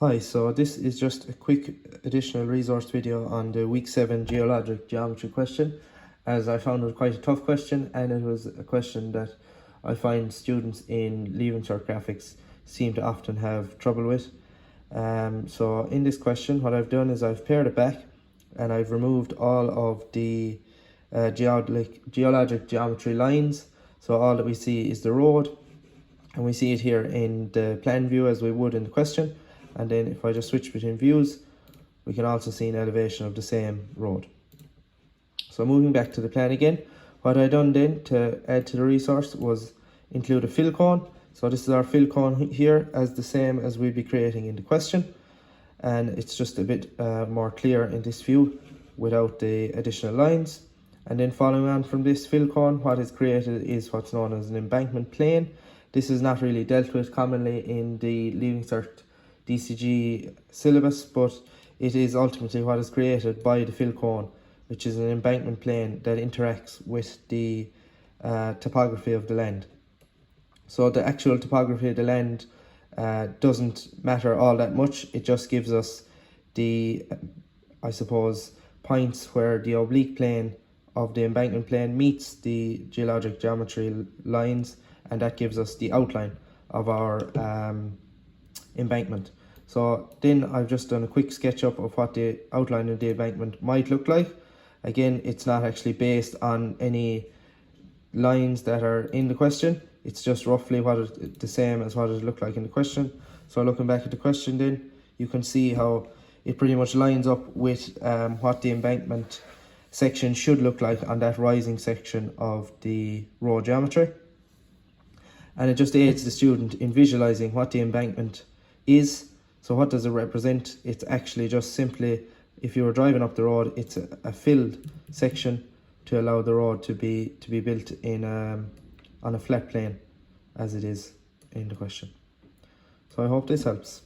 Hi, so this is just a quick additional resource video on the week 7 geologic geometry question, as I found it quite a tough question, and it was a question that I find students in Leaving Cert graphics seem to often have trouble with. So in this question, what I've done is I've paired it back and I've removed all of the geologic geometry lines. So all that we see is the road, and we see it here in the plan view as we would in the question. And then if I just switch between views, we can also see an elevation of the same road. So moving back to the plan again, what I done then to add to the resource was include a fill cone. So this is our fill cone here, as the same as we'd be creating in the question, and it's just a bit more clear in this view without the additional lines. And then following on from this fill cone, what is created is what's known as an embankment plane. This is not really dealt with commonly in the Leaving Cert DCG syllabus, but it is ultimately what is created by the fill cone, which is an embankment plane that interacts with the topography of the land. So the actual topography of the land doesn't matter all that much. It just gives us the, I suppose, points where the oblique plane of the embankment plane meets the geologic geometry lines, and that gives us the outline of our embankment. So then I've just done a quick sketch up of what the outline of the embankment might look like. Again, it's not actually based on any lines that are in the question. It's just roughly the same as what it looked like in the question. So looking back at the question then, you can see how it pretty much lines up with what the embankment section should look like on that rising section of the road geometry. And it just aids the student in visualizing what the embankment is. So what does it represent? It's actually just simply, if you were driving up the road, it's a filled section to allow the road to be built in on a flat plane, as it is in the question. So I hope this helps.